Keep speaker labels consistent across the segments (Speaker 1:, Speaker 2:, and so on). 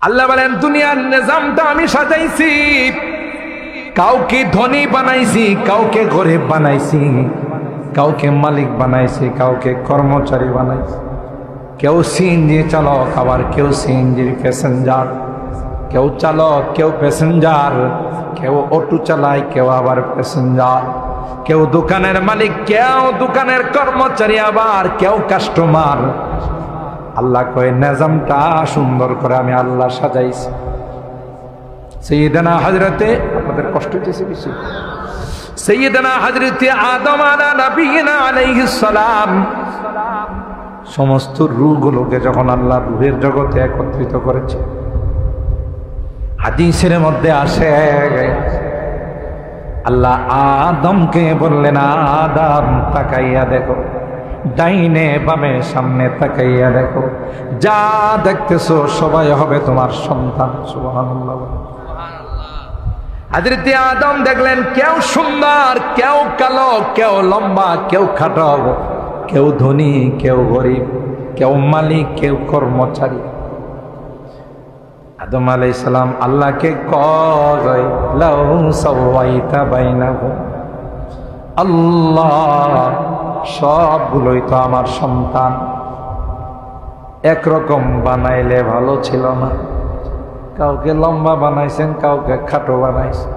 Speaker 1: আল্লাহ বলেন দুনিয়ার নিজামটা আমি সাজাইছি, কাউকে ধনী বানাইছি, কাউকে গরিব বানাইছি, কাউকে মালিক বানাইছি, কাউকে কর্মচারী বানাইছি। কেউ সিএনজি চালক, আবার কেউ সিএনজির প্যাসেঞ্জার, কেউ চালক, কেউ প্যাসেঞ্জার, কেউ অটো চালায়, কেউ আবার প্যাসেঞ্জার, কেউ দোকানের মালিক, কেউ দোকানের কর্মচারী, আবার কেউ কাস্টমার। আল্লাহ কয় নিজামটা সুন্দর করে আমি আল্লাহ সাজাইছি। সাইয়েদনা হযরতে, আপনাদের কষ্ট হচ্ছে বেশি, সাইয়েদনা হযরতে আদম আলা নবিয়িনা আলাইহিস সালাম সমস্ত রূহগুলোকে যখন আল্লাহ রূহের জগতে একত্রিত করেছে, হাদিসের মধ্যে আসে আল্লাহ আদমকে বললেন, আদম তাকাইয়া দেখো, ডাইনে বামে সামনে তাকাইয়া দেখো, যা দেখতেছো সবাই হবে তোমার সন্তান। সুবহানাল্লাহ। হযরত আদম দেখলেন কেউ সুন্দর, কেউ কালো, কেউ লম্বা, কেউ খাটো, কেউ ধনী, কেউ গরিব, কেউ মালিক, কেউ কর্মচারী। আদম আলাইহিস সালাম আল্লাহকে কয়, লাউ সাওয়াইতা বাইনাহুম, আল্লাহ সবগুলোই তো আমার সন্তান, একরকম বানাইলে ভালো ছিল না? কাউকে লম্বা বানাইছেন, কাউকে খাটো বানাইছেন,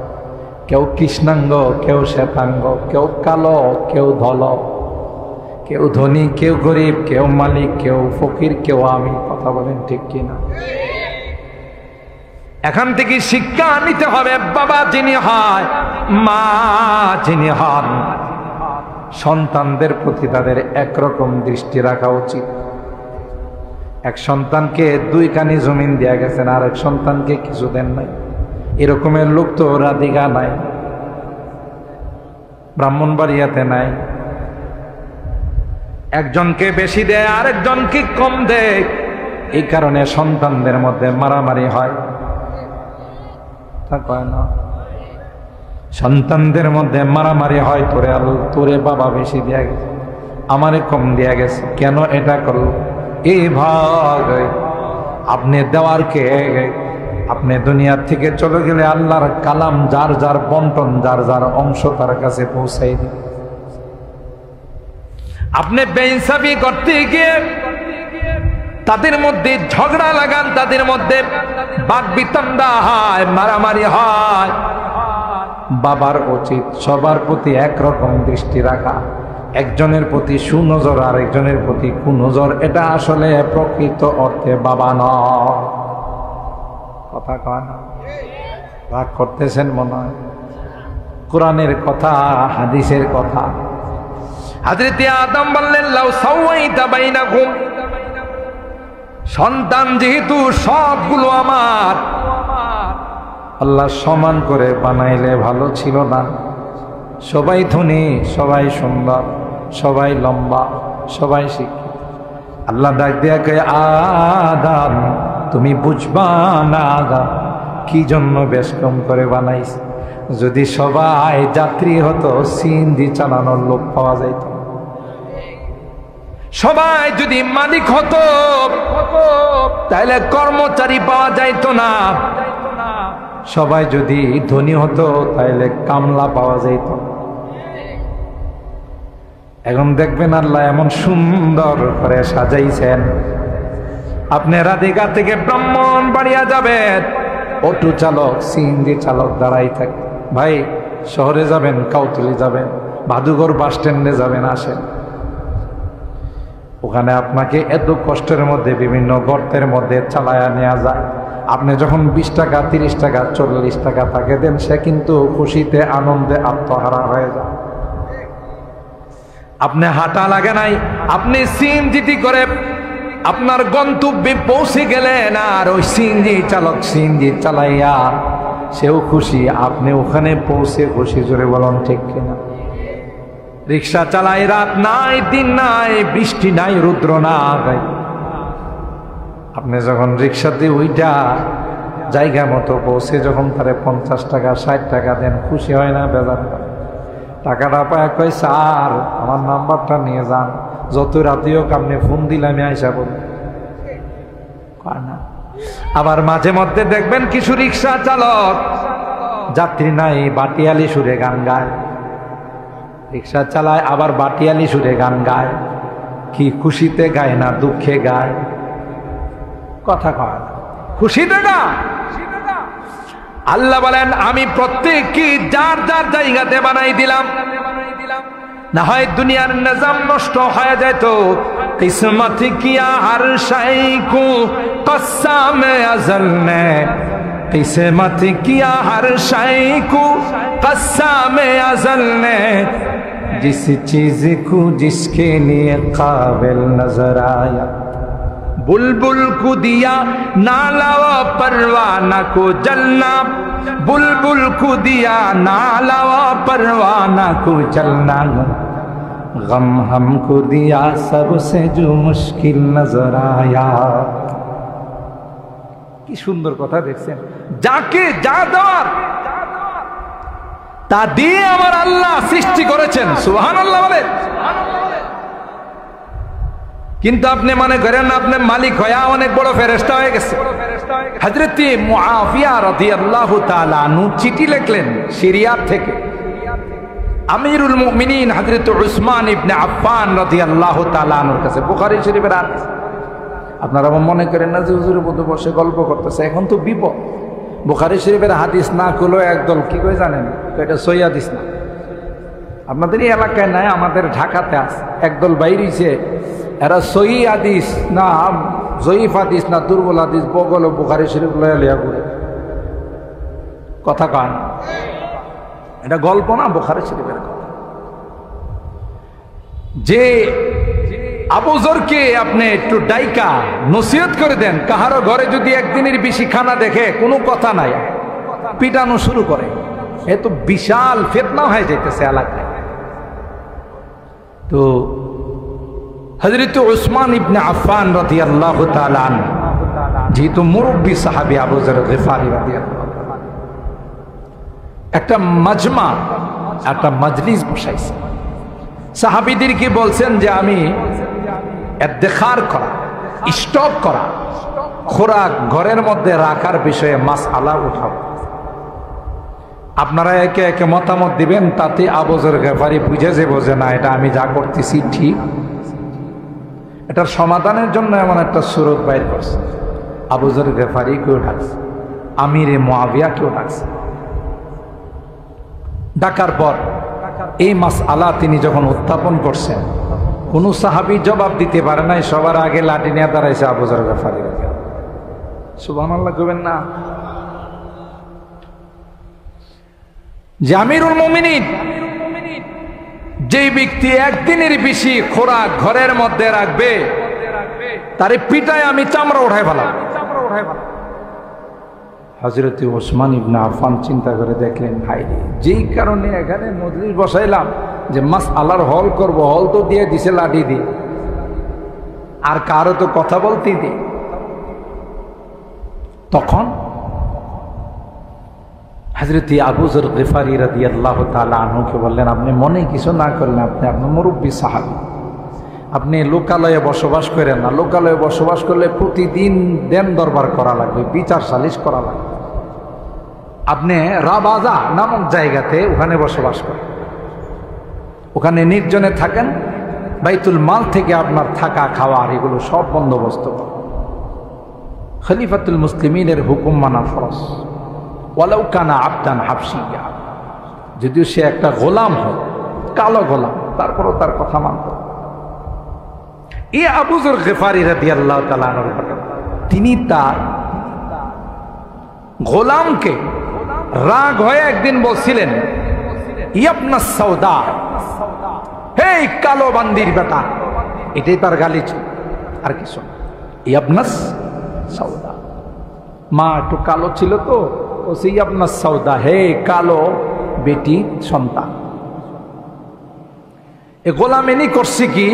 Speaker 1: কেউ কৃষ্ণাঙ্গ, কেউ শ্বেতাঙ্গ, কেউ কালো, কেউ ধল, কেউ ধনী, কেউ গরিব, কেউ মালিক, কেউ ফকির, কেউ আমি। কথা বলেন ঠিক কিনা? এখান থেকে শিক্ষা নিতে হবে, বাবা যিনি হয়, মা যিনি হন, সন্তানদের প্রতি তাদের একরকম দৃষ্টি রাখা উচিত। এক সন্তানকে 2 কানি জমিন দেয়া গেছেন, আর এক সন্তানকে কিছু দেন নাই। এরকমের লোক তো রাধিকা নাই, ব্রাহ্মণবাড়িয়াতে নাই। একজনকে বেশি দেয়, আরেকজনকে কম দেয়। এই কারণে সন্তানদের মধ্যে মারামারি হয়, তা কয় না? সন্তানদের মধ্যে মারামারি হয়, তোরে বাবা বেশি দেয়া গেছে, আমারে কম দেয়া গেছে, কেন এটা করলো? এই ভাগ আপনি দেওয়ার কে? আপনি দুনিয়ার থেকে চলে গেলে আল্লাহর কালাম যার যার বন্টন, যার যার অংশ তার কাছে পৌঁছাই দিন। আপনি বেইনসাফি করতে গিয়ে তাদের মধ্যে ঝগড়া লাগান, তাদের মধ্যে বাকবিতণ্ডা হয়, মারামারি হয়। বাবার উচিত সবার প্রতি একরকম দৃষ্টি রাখা, একজনের প্রতি সুনজর আর একজনের প্রতি কুনজর। এটা আসলে প্রকৃত অর্থে বাবা নয়। কথা কয় না? রাগ করতেছেন মনে হয়? কোরআনের কথা, হাদিসের কথা। হযরত আদম বললেন, লাউ সাওয়াইতা বাইনাকুম, সন্তান যেহেতু সবগুলো আমার, আল্লাহ সমান করে বানাইলে ভালো ছিল না? সবাই ধনী, সবাই সুন্দর, সবাই লম্বা, সবাই শিক্ষিত। আল্লাহ ডাক দিয়া কয়, আদম তুমি বুঝবা না আদম কি জন্য বেশ কম করে বানাইছে। যদি সবাই যাত্রী হতো, সিএনজি চালানোর লোক পাওয়া যাইত। সবাই যদি মালিক হতো, তাহলে কর্মচারী পাওয়া যাইত না। সবাই যদি ধনী হতো, তাহলে কামলা পাওয়া যাইত। এখন দেখবেন আল্লাহ এমন সুন্দর করে সাজাইছেন, আপনি রাধিকা থেকে ব্রাহ্মণবাড়িয়া যাবেন, অটো চালক, সিএনজি চালক দাঁড়াই থাকে। ভাই শহরে যাবেন, কাউতুলি যাবেন, ভাদুঘর বাস স্ট্যান্ডে যাবেন, আসেন। ওখানে আপনাকে এত কষ্টের মধ্যে বিভিন্ন গর্তের মধ্যে চালায়া নেওয়া যায়। আপনি যখন 20 টাকা, 30 টাকা, 40 টাকা তাকে দেন, সে কিন্তু খুশিতে আনন্দে আত্মহারা হয়ে যায়। আপনি হাঁটা লাগে নাই, আপনি সিএনজি করে আপনার গন্তব্যে পৌঁছে গেলেন, আর ওই সিএনজি চালক সিএনজি চালাইয়া সেও খুশি, আপনি ওখানে পৌঁছে খুশি। জোরে বলুন ঠিক কিনা? রিক্সা চালাই, রাত নাই, দিন নাই, বৃষ্টি নাই, রুদ্র নাই, আপনি যখন রিক্সাতে ওইটা জায়গা মতো পৌঁছে যখন তারে 50 টাকা 60 টাকা দেন, খুশি হয় না? বেজার টাকাটা পায় কয়, স্যার আমার নাম্বারটা নিয়ে যান, যত রাতেও আপনি ফোন দিলে আমি আইসা বলি। কয় না? আবার মাঝে মধ্যে দেখবেন কিছু রিক্সা চালক যাত্রী নাই বাটিয়ালি সুরে গান গায়, রিক্সা চালায় আবার বাটিয়ালি সুরে গান গায়। কি খুশিতে গায় না দুঃখে গায়? কথা কয় না, খুশিতে গায়। আল্লাহ বলেন আমি প্রত্যেককে যার যার জায়গাতে বানাই দিলাম, না হয় দুনিয়ার নিজাম নষ্ট হয়ে যেত। কিসমত কিয়া হর শাই কো কসম আজল নে, किस्मत किया हर शाय को कस्म अज़ल ने, जिस चीज को जिसके लिए काबिल नजर आया। बुलबुल को दिया नाला व परवाना को जलना, बुलबुल को दिया नाला व परवाना को जलना, गम हमको दिया सबसे जो मुश्किल नजर आया। কি সুন্দর কথা দেখছেন, যাকে যা দেওয়ার তা দিয়ে আমার আল্লাহ সৃষ্টি করেছেন। সুবহানাল্লাহ বলে। কিন্তু আপনি মনে করেন আপনি মালিক হয়ে অনেক বড় ফেরেশতা হয়ে গেছে। হযরত মুআফিয়া রাদিয়াল্লাহু তাআলা আনহু চিঠি লিখলেন সিরিয়া থেকে আমিরুল মুমিনিন হযরত উসমান ইবনে আফফান রাদিয়াল্লাহু তাআলা আনহুর কাছে। বুখারী শরীফের হাদিস। আপনারা মনে করেন না যে হুজুরের মধ্যে বসে গল্প করতেছে, এখন তো বিপদ। বুখারী শরীফের হাদিস না করলেও একদল কি করে জানেন, এটা সহিহ হাদিস না। আপনাদের এই এলাকায় নাই, আমাদের ঢাকাতে আছে একদল বাইরেছে, এরা সহিহ হাদিস না জয়ীফ হাদিস না দুর্বল হাদিস বগল বুখারী শরীফ লয়া লিয়া করে কথা কন। এটা গল্প না, বুখারী শরীফের কথা। যে আবু যরকে আপনি একটু ডাইকা নসিহত করে দেন, কাহারো ঘরে যদি একদিনের বেশি খানা দেখে কোনো কথা নাই, পিটানো শুরু করে, এ তো বিশাল ফিতনা হয়ে যাইতেছে এলাকায়। তো হযরত উসমান ইবনে আফফান রাদিয়াল্লাহু তাআলা আনহু যেহেতু মুরব্বী সাহাবী আবু যর গিফারি রাদিয়াল্লাহু তাআলা, একটা মাজমা একটা মজলিস বসাইছে। সাহাবীদেরকে বলছেন যে আমি ইদ্তিখার করা, স্টক করা, খোরাক ঘরের মধ্যে রাখার বিষয়ে মাসআলা উঠাবো। আপনারা একে একে মতামত দিবেন, তাতে আবু যর গিফারি বুঝে যাবো যে না এটা আমি যা করতেছি ঠিক। এটার সমাধানের জন্য এমন একটা সুরত বাইর করছে। আবু যর গিফারি কেউ ডাকছে, আমিরে মুআবিয়া কেউ ডাকছে। ডাকার পর এই মাসআলা তিনি যখন উত্থাপন করছেন, কোন সাহাবী জবাব দিতে পারে নাই। সবার আগে লাঠি নিয়ে দাঁড়াইছে আবু যর গিফারি। সুবহানাল্লাহ কইবেন না? যে আমিরুল মুমিনিন, যেই ব্যক্তি একদিনের বেশি খোরাক ঘরের মধ্যে রাখবে তারে পিটায় আমি চামড়া উঠাই ফেলাম। হযরত উসমান ইবনে আফফান চিন্তা করে দেখলেন, হায়রে, যেই কারণে এখানে মজলিস বসাইলাম যে মাসআলার হল করব, হল তো দিয়ে দিছে লাঠি দিয়ে, আর কারো তো কথা বলতে দি। তখন হযরত আবু যর গিফারি রাদিয়াল্লাহু তাআলা আনহুকে বললেন, আপনি মনে কিছু না করলেন, আপনি আপনার মুরব্বী সাহাবী, আপনি লোকালয়ে বসবাস করেন না। লোকালয়ে বসবাস করলে প্রতিদিন দেন দরবার করা লাগবে, বিচার সালিশ করা লাগবে। আপনি রাবাজা নামক জায়গাতে ওখানে বসবাস করেন, ওখানে নির্জনে থাকেন, বাইতুল মাল থেকে আপনার থাকা খাওয়ার এগুলো সব বন্দোবস্ত করেন। খলিফাতুল মুসলিমিনের হুকুম মানা ফরজ, ওয়ালাউ কানা আবদান হাবশিয়া, যদিও সে একটা গোলাম হয়, কালো গোলাম, তারপরও তার কথা মানত। এই আবু যর গিফারি রাদিয়াল্লাহু তাআলা আনহুর ঘটনা। তিনি তার গোলামকে রাগ হয়ে একদিন বলছিলেন, ইয়াবনা সাউদা, হে কালো বান্দির বেটা। এটাই তার গালি ছিল, আর কিছু। ইয়াবনা সাউদা, মা একটু কালো ছিল তো, ও সে ইয়াবনা সাউদা, হে কালো বেটি সন্তান। এ গোলামেনি করছে কি,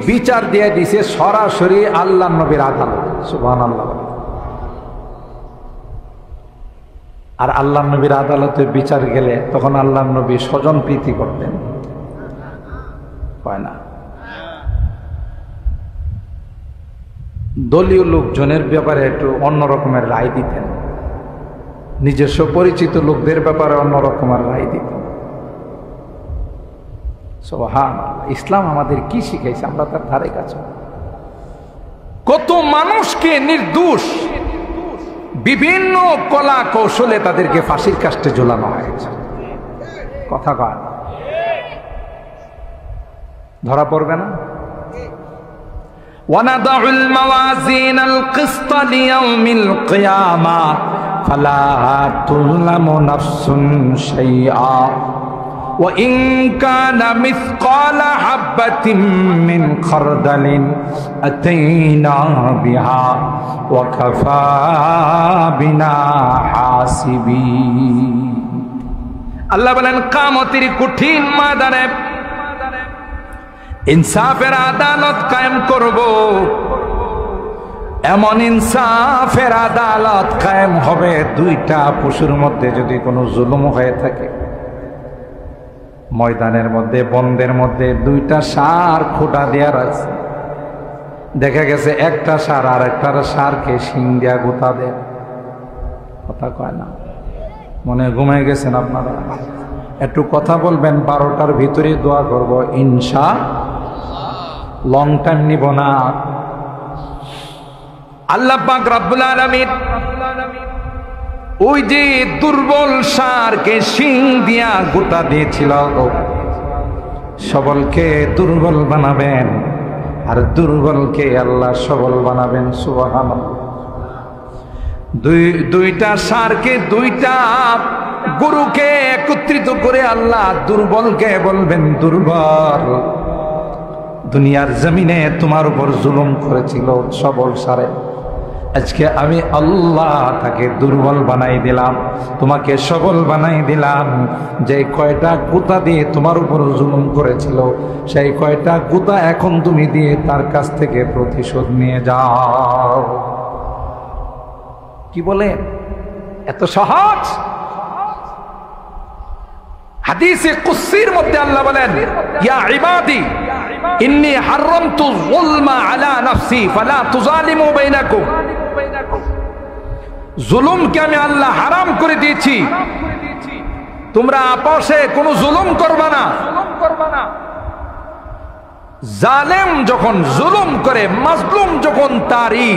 Speaker 1: বিচার দিয়ে দিছে সরাসরি আল্লাহ নবীর আদালত। সুবহানাল্লাহ। আর আল্লাহ নবীর আদালতে বিচার গেলে তখন আল্লাহ নবী স্বজন প্রীতি করতেন, হয় না? দলীয় লোকজনের ব্যাপারে একটু অন্য রকমের রায় দিতেন, নিজস্ব পরিচিত লোকদের ব্যাপারে অন্য রকমের রায় দিতেন। সুবহানাল্লাহ, ইসলাম আমাদের কি শিখাইছে আমরা তার ধারে কাছে। কত মানুষকে নির্দোষ বিভিন্ন কলা কৌশলে তাদেরকে ফাঁসির কাস্টে ঝোলানো হয়েছে। কথা কয় না, ধরা পড়বে না? وَنَضَعُ الْمَوَازِينَ الْقِسْطَ لِيَوْمِ الْقِيَامَةِ فَلَا تُظْلَمُ نَفْسٌ شَيْئًا وَإِنْ كَانَ مِثْقَالَ حَبَّةٍ مِّنْ خَرْدَلٍ أَتَيْنَا بِهَا وَكَفَى بِنَا حَاسِبِينَ। আল্লাহ বলেন কিয়ামতের কঠিন ময়দানে ইনসাফের আদালত কায়েম করব। এমন ইনসাফের আদালত কায়েম হবে, দুইটা পশুর মধ্যে যদি কোনো জুলুম হয়ে থাকে, ময়দানের মধ্যে বন্দের মধ্যে দুইটা ষাঁড় খোঁটা দেওয়ার আছে, দেখা গেছে একটা ষাঁড় আর একটার ষাঁড়কে শিং দিয়া গোতা দেয়। কথা কয় না, মনে ঘুমাই গেছেন আপনারা? একটু কথা বলবেন, 12টার ভিতরে দোয়া করব ইনশাআল্লাহ, লং টাইম নিব না। আল্লাহ পাক রব্বুল আলামিন ওই যে দুর্বল ষাঁড়কে শিং দিয়া গোতা দিয়েছিল, সবলকে দুর্বল বানাবেন আর দুর্বলকে আল্লাহ সবল বানাবেন। সুবহানাল্লাহ। দুইটা ষাঁড়কে, দুইটা গরুকে একত্রিত করে আল্লাহ দুর্বলকে বলবেন, দুর্বল, দুনিয়ার জমিনে তোমার উপর জুলুম করেছিল সবল ষাঁড়ে, আজকে আমি আল্লাহ তাকে দুর্বল বানাই দিলাম, তোমাকে সবল বানাই দিলাম। যে কয়টা গুতা দিয়ে তোমার উপর জুলুম করেছিল, সেই কয়টা গুতা এখন তুমি দিয়ে তার কাছ থেকে প্রতিশোধ নিয়ে যাও। কি বলে? এত সহজ? হাদিসে কুদসির মধ্যে আল্লাহ বলেন, ইয়া ইবাদি ইন্নী হারামতু যুলমা আলা নাফসি ফালা তুযালিমু বাইনাকুম। জুলুমকে আমি আল্লাহ হারাম করে দিয়েছি, তোমরা আপসে কোনো জুলুম করবা না। জালেম যখন জুলুম করে, মাজলুম যখন তারই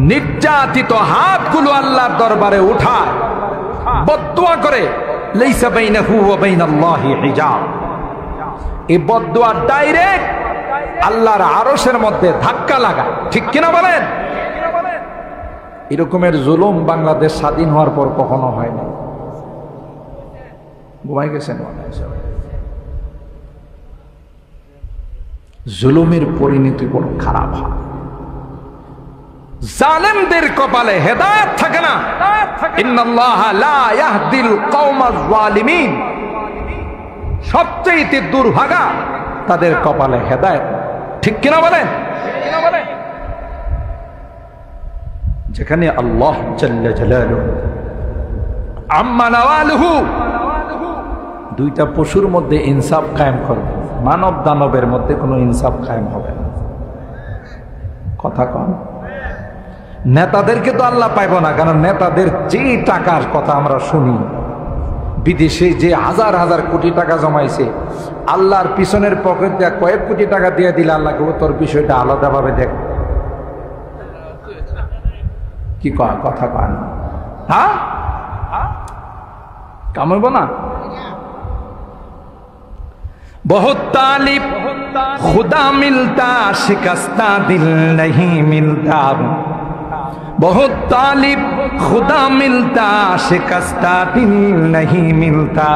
Speaker 1: নির্যাতিত হাতগুলো আল্লাহর দরবারে উঠায়, বদদুয়া করে, লাইসা বাইনাহু ওয়া বাইনাল্লাহি হিজাব, এই বদদুয়া ডাইরেক্ট আল্লাহর আরশের মধ্যে ধাক্কা লাগায়। ঠিক কিনা বলেন? এরকমের জুলুম বাংলাদেশ স্বাধীন হওয়ার পর কখনো হয় না। ঘুমাই গেছেন? জুলুমের পরিণতি বড় খারাপ হয়। জালেমদের কপালে হেদায়েত থাকে না। ইন্নাল্লাহা লা ইয়াহদিল কওমাজ যালিমিন, সবচেয়ে দুর্ভাগা তাদের কপালে হেদায়েত। ঠিক কিনা বলেন? যেখানে আল্লাহ জাল্লা জালালুহু আম্মা নাওয়ালুহু, দুইটা পশুর মধ্যে ইনসাফ কায়েম করবে, মানব দানবের মধ্যে কোনো ইনসাফ কায়েম হবে না। কথা কন। নেতাদেরকে তো আল্লাহ পাইব না, কারণ নেতাদের যে টাকার কথা আমরা শুনি, বিদেশে যে হাজার হাজার কোটি টাকা জমাইছে, আল্লাহর পিছনের পকেট দিয়ে কয়েক কোটি টাকা দিয়ে দিলে আল্লাহকে তোর বিষয়টা আলাদাভাবে দেখ। কি কথা কয় না? হ্যাঁ, কামাইব না। बहुत तालिब खुदा मिलता, शिकस्ता दिल नहीं मिलता। बहुत तालिब खुदा मिलता, शिकस्ता दिल नहीं मिलता।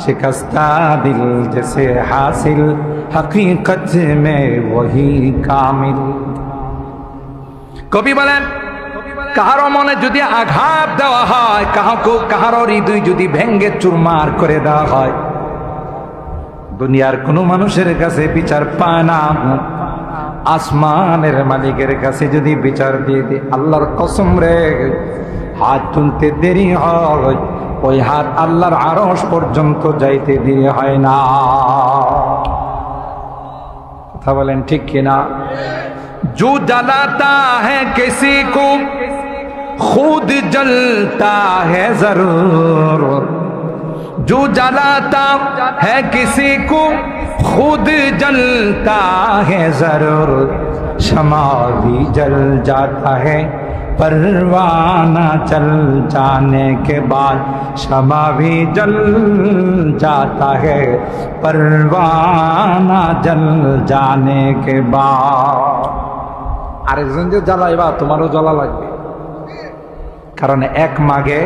Speaker 1: शिकस्ता दिल जैसे हासिल, हकीकत में वही कामिल। कवि বলেন, কাহারো মনে যদি আঘাত দেওয়া হয়, কাহারো হৃদয় যদি ভেঙ্গে চুরমার করে দেওয়া হয়, দুনিয়ার কোন মানুষের কাছে বিচার পায় না, আসমানের মালিকের কাছে যদি বিচার দিয়ে দিই, আল্লাহর কসম রে, হাত তুলতে দেরি হয়, ওই হাত আল্লাহর আরশ পর্যন্ত যাইতে দেরি হয় না। কথা বলেন ঠিক কিনা? जो जलाता है किसी को खुद जलता है जरूर, जो जलाता है किसी को खुद जलता है जरूर, शमा भी जल जाता है परवाना जल जाने के बाद, शमा भी जल जाता है परवाना जल जाने के बाद। আরেকজন যে জ্বালাইবা তোমারও জ্বলা লাগবে, কারণ এক মাগে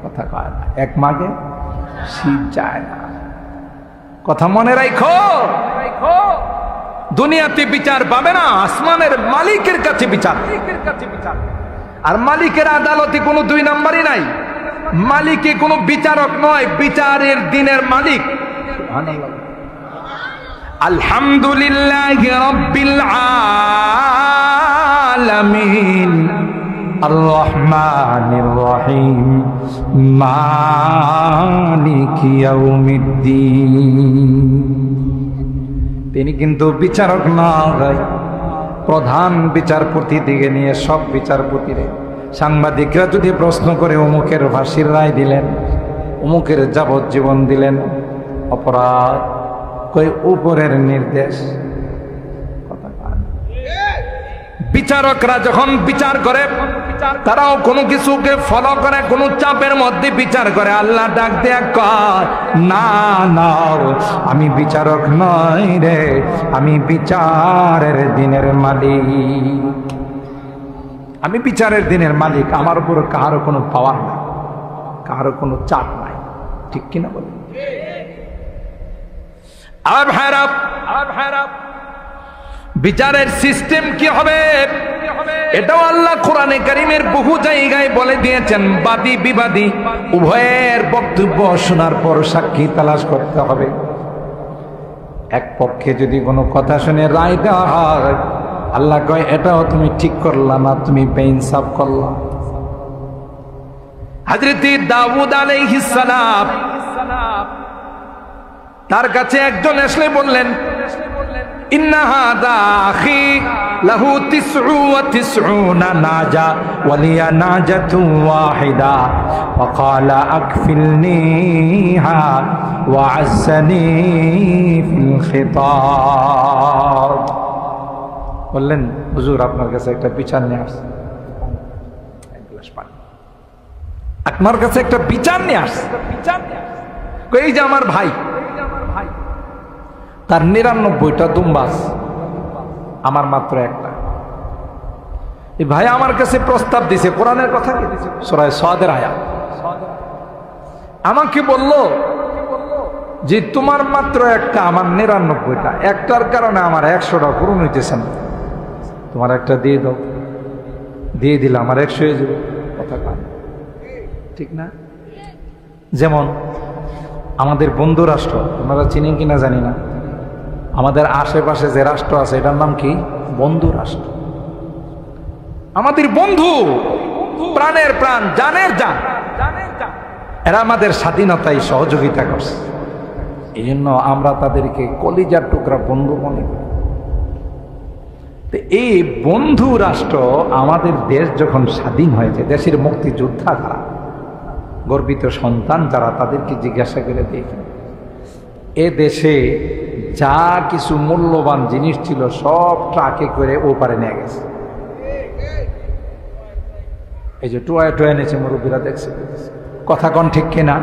Speaker 1: কথা কয় না, এক মাগে শীত যায় না। কথা মনে রাখো, দুনিয়াতে বিচার পাবে না, আসমানের মালিকের কাছে বিচার। আর মালিকের আদালতে কোনো দুই নাম্বারই নাই। মালিকে কোনো বিচারক নয়, বিচারের দিনের মালিক। আলহামদুলিল্লাহি রাব্বিল আলামিন আর রহমানির রহিম মালিকি ইয়াউমিদ্দিন। তিনি কিন্তু বিচারক নয়, প্রধান বিচারপতি দিকে নিয়ে সব বিচারপতিরে। সাংবাদিকরা যদি প্রশ্ন করে অমুকের ফাঁসির রায় দিলেন, অমুকের যাবজ্জীবন দিলেন, অপরাধ কই উপরের নির্দেশ। বিচারকরা যখন বিচার করে তারাও কোনো কিছুকে ফলো করে, কোনো চাপের মধ্যে বিচার করে। আল্লাহ ডাক দেয়া কয়, না না আমি বিচারক নই রে, আমি বিচারের দিনের মালিক, আমি বিচারের দিনের মালিক। আমার উপর কারো কোনো পাওয়ার নাই, কারো কোনো চাপ নাই। ঠিক কিনা বলে? আর ভাইরা, বিচারের সিস্টেম কি হবে এটাও আল্লাহ কোরআনে কারীমের বহু জায়গায় বলে দিয়েছেন। বাদী বিবাদী উভয়ের বক্তব্য শোনার পর সাক্ষী তালাশ করতে হবে। এক পক্ষে যদি কোনো কথা শুনে রায় দেওয়া হয়, আল্লাহ কয় এটাও তুমি ঠিক করলা না, তুমি বেইনসাফ করলা। হযরত দাউদ আলাইহিস সালাম, তার কাছে একজন এসে বললেন, ইন্না হাযা আখি লাহু 99 নাজা ওয়া লিয়া নাজাতুন ওয়াহিদা ফাকালা আকফিলনিহা ওয়া আযযানি ফিল খিতাব। বললেন, হুজুর আপনার কাছে একটা বিচার নিয়ে আসছে, এক গ্লাস পানি, আপনার কাছে একটা বিচার নিয়ে আসছে। এই যে আমার ভাই, তার 99টা দুম্বাস, আমার মাত্র একটা। এই ভাই আমার কাছে প্রস্তাব দিছে, কোরআনের কথা কি দিছে, সূরা সাদের আয়াত। আমাকে বলল যে তোমার মাত্র একটা, আমার 99টা, একটার কারণে আমার 100টা পূরণ হইতেছে না, তোমার একটা দিয়ে দাও। দিয়ে দিলে আমার 100 হয়ে যাবে। কথা কয় ঠিক না? যেমন আমাদের বন্ধু রাষ্ট্র, আপনারা চিনেন কিনা জানি না, আমাদের আশেপাশে যে রাষ্ট্র আছে এটার নাম কি? বন্ধু রাষ্ট্র। আমাদের বন্ধু, প্রাণের প্রাণ, জানের জান, এরা আমাদের স্বাধীনতায় সহযোগিতা করছে। এই জন্য আমরা তাদেরকে কলিজার টুকরা বন্ধু মনে করি। তো এই বন্ধু রাষ্ট্র, আমাদের দেশ যখন স্বাধীন হয়েছে, দেশের মুক্তিযোদ্ধা যারা, গর্বিত সন্তান যারা, তাদেরকে জিজ্ঞাসা করে দেখি এ দেশে যা কিছু মূল্যবান জিনিস ছিল সব ট্রাকে করে ওপারে নিয়ে গেছে। এই যে টোয়া এনেছে, মুরব্বীরা দেখছে। কথা কন ঠিক কিনা?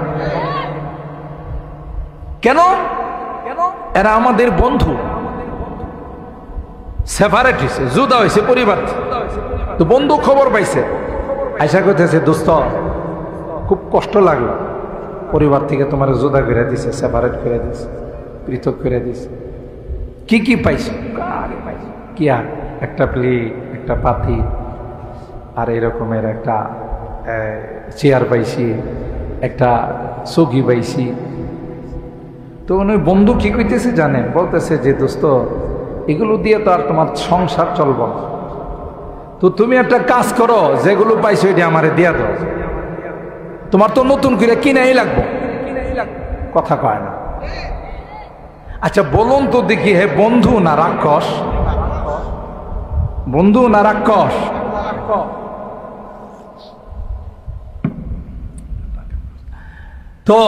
Speaker 1: কেন? এরা আমাদের বন্ধু। সেপারেট হয়েছে, জুদা হয়েছে পরিবার। তো বন্ধু খবর পাইছে, আয়সা করতেছে, দোস্ত খুব কষ্ট লাগলো, পরিবার থেকে তোমার জুদা করে দিছে, সেপারেট করে দিছে, পৃথক করে দিছে। কি কি পাইছো? কি আর একটা প্লেট, একটা পাতি, আর এরকমের একটা চেয়ার পাইছি, একটা চৌকি পাইছি। তো উনি বন্ধু কি কইতেছে জানেন? বলতেছে যে দোস্ত এগুলো দিয়ে তো আর তোমার সংসার চলব না, তো তুমি একটা কাজ করো, যেগুলো পাইছো এটা আমারে দিয়া দাও, তোমার তো নতুন করে কিনেই লাগবো। কথা কয় না। আচ্ছা বলুন তো দেখি, হে বন্ধু না রাক্ষস? বন্ধু না রাক্ষস? তো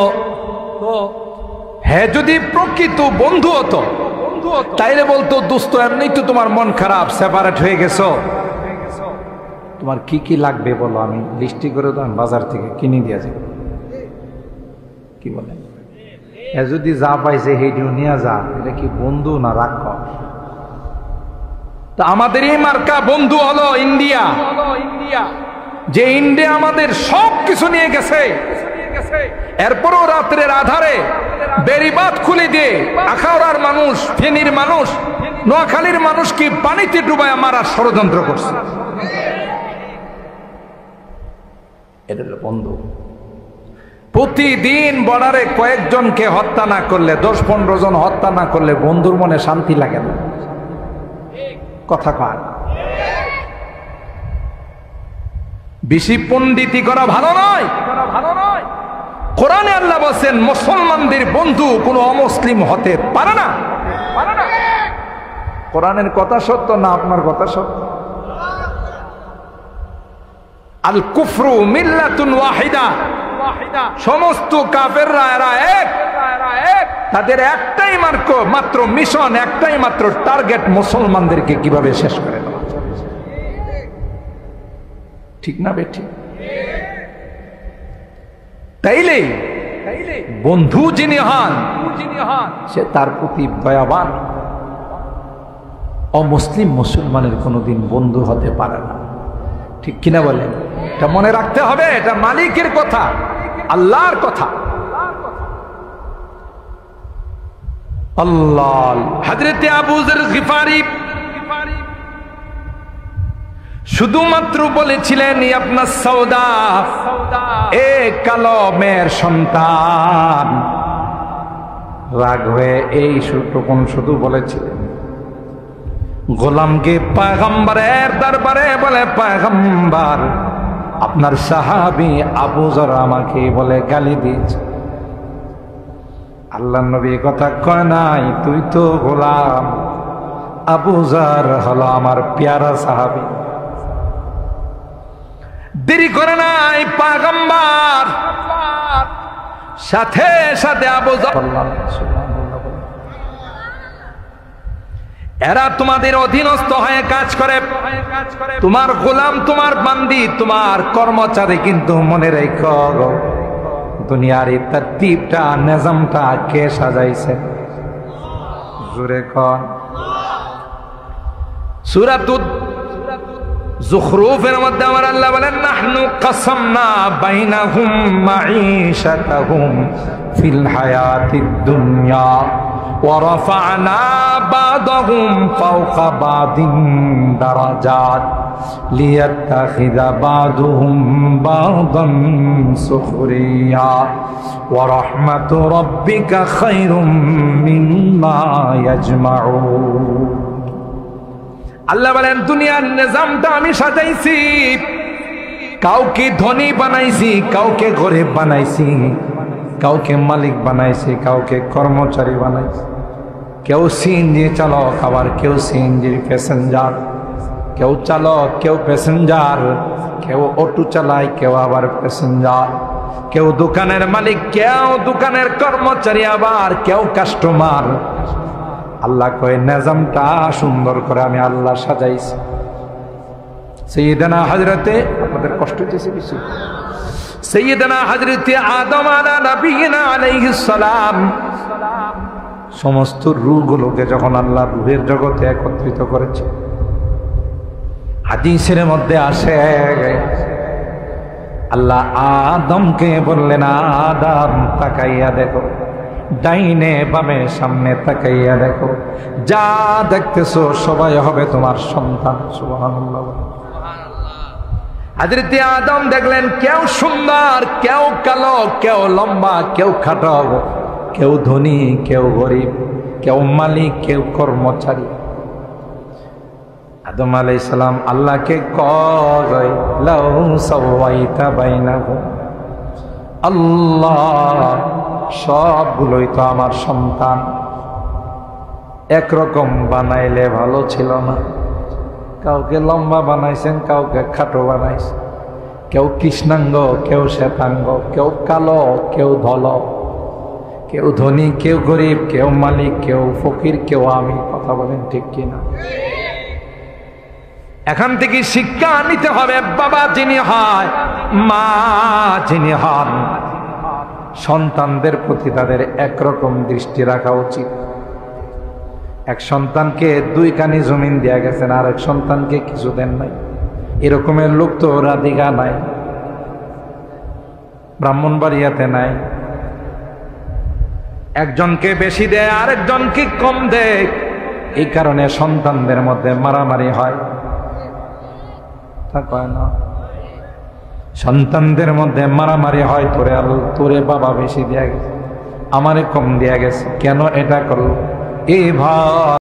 Speaker 1: হ্যাঁ, যদি প্রকৃত বন্ধু হতো তাইলে বলতো দোস্ত এমনি তো তোমার মন খারাপ, সেপারেট হয়ে গেছো, তোমার কি কি লাগবে বলো, আমি লিস্টি করে তো আমি বাজার থেকে কিনে দিয়ে যাব। কি বলে? যদি যা পাইছে সেইটিও নিয়ে যা, এটা কি বন্ধু না রাক্ষস? তা আমাদের এই মার্কা বন্ধু হলো ইন্ডিয়া, যে ইন্ডিয়া আমাদের সব কিছু নিয়ে গেছে। এরপরও রাত্রের আধারে বেড়িবাঁধ খুলে দিয়ে আখাউড়ার মানুষ, ফেনীর মানুষ, নোয়াখালীর মানুষ কি পানিতে ডুবায় মারার ষড়যন্ত্র করছে। এটা হলো বন্ধু। প্রতিদিন বর্ডারে কয়েকজনকে হত্যা না করলে, 10-15 জন হত্যা না করলে বন্ধুর মনে শান্তি লাগে না। কথা কয় বেশি পণ্ডিতি করা ভালো নয়। কোরআনে আল্লাহ বলেন মুসলমানদের বন্ধু কোন অমুসলিম হতে পারে না। কোরআনের কথা সত্য না আপনার কথা সত্য? আল কুফরু মিল্লাতুন ওয়াহিদা, সমস্ত কাফেররা এরা এক, তাদের একটাই মাত্র মিশন, একটাই মাত্র টার্গেট, মুসলমানদেরকে কিভাবে শেষ করে দেওয়া। ঠিক না বেঠিক? তাইলে বন্ধু যিনি হন সে তার প্রতি দয়াবান। অমুসলিম মুসলমানের কোনোদিন বন্ধু হতে পারে না। ঠিক কিনা বলেন? এটা মনে রাখতে হবে। এটা মালিকের কথা, আল্লাহর কথা। আল্লাহ হযরতে আবু যর গিফারি শুধুমাত্র বলেছিলেন আপনার সৌদা, এ কালো মেয়ের সন্তান। রাগ হয়ে এই শুধু বলেছিলেন। গোলামকে পয়গম্বরের দরবারে বলে, পয়গম্বর আপনার সাহাবী আবু যর আমাকে বলে গালি দিয়েছে। আল্লাহর নবী কথা কয় নাই, তুই তো গোলাম, আবু যর হলো আমার প্যারা সাহাবী। দেরি করে নাই পয়গম্বর সাথে সাথে আবু যর, এরা তোমাদের অধীনস্থ হয়ে কাজ করে, তোমার গোলাম, তোমার বান্দি, তোমার কর্মচারী। কিন্তু মনে রেখো দুনিয়ার এই তরতিবটা, নিজামটা কে সাজাইছে? জোরে কোন? সূরাতুল যুখরুফের মধ্যে আমার আল্লাহ বলেন, নাহনু কাসামনা বাইনাহুম মাঈশাতাহুম ফিল হায়াতিদ দুনিয়া ওয়া রাফা'না বা'দাহুম ফাওকা বা'দিন দারাজাত লিয়াত্তাখিযা বা'দুহুম বা'দান সুখরিয়া ওয়া রাহমাতু রাব্বিকা খায়রুম মিম্মা ইয়াজমাউন। আল্লাহ বলেন দুনিয়ার নিজামটা আমি সাজাইছি, কাউকে ধনী বানাইছি, কাউকে গরিব বানাইছি, কাউকে মালিক বানাইছি, কাউকে কর্মচারী বানাইছি। কেউ সিএনজি চালক, আবার কেউ সিএনজির প্যাসেঞ্জার, কেউ চালক, কেউ প্যাসেঞ্জার, কেউ অটো চালায়, কেউ আবার প্যাসেঞ্জার, কেউ দোকানের মালিক, কেউ দোকানের কর্মচারী, আবার কেউ কাস্টমার। আল্লাহ কয় নিজামটা সুন্দর করে আমি আল্লাহ সাজাইছি। সাইয়েদনা হযরতে, আপনাদের কষ্ট হইতেছে বেশি, সাইয়েদনা হযরতে আদম আলা নবিয়িনা আলাইহিস সালাম সমস্ত রূহগুলোকে যখন আল্লাহ রূহের জগতে একত্রিত করেছে, হাদিসের মধ্যে আসে আল্লাহ আদমকে বললেন, আদম তাকাইয়া দেখো, ডাইনে বামে সামনে তাকাইয়া দেখো, যা দেখতেছো সবাই হবে তোমার সন্তান। সুবহানাল্লাহ। হযরত আদম দেখলেন কেউ সুন্দর, কেউ কালো, কেউ লম্বা, কেউ খাটো, কেউ ধনী, কেউ গরিব, কেউ মালিক, কেউ কর্মচারী। আদম আলাইহিস সালাম আল্লাহকে কয়, লাউ সাওয়াইতা বাইনাহুম, আল্লাহ সবগুলোই তো আমার সন্তান, একরকম বানাইলে ভালো ছিল না? কাউকে লম্বা বানাইছেন, কাউকে খাটো বানাইছেন, কেউ কৃষ্ণাঙ্গ, কেউ শ্বেতাঙ্গ, কেউ কালো, কেউ ধল, কেউ ধনী, কেউ গরিব, কেউ মালিক, কেউ ফকির, কেউ আমি। কথা বলেন ঠিক কিনা? এখান থেকে শিক্ষা নিতে হবে, বাবা যিনি হয়, মা যিনি হন, সন্তানদের প্রতি তাদের একরকম দৃষ্টি রাখা উচিত। এক সন্তানকে 2 কানি জমিন দেয়া গেছেন, আর এক সন্তানকে কিছু দেন নাই। এরকমের লোক তো রাধিকা নাই, ব্রাহ্মণবাড়িয়াতে নাই। একজনকে বেশি দেয়, আরেকজনকে কম দেয়। এই কারণে সন্তানদের মধ্যে মারামারি হয়, তা কয় না? সন্তানদের মধ্যে মারামারি হয়, তোরে বাবা বেশি দেয়া গেছে, আমারে কম দেয়া গেছে, কেন এটা করলো? এই ভাই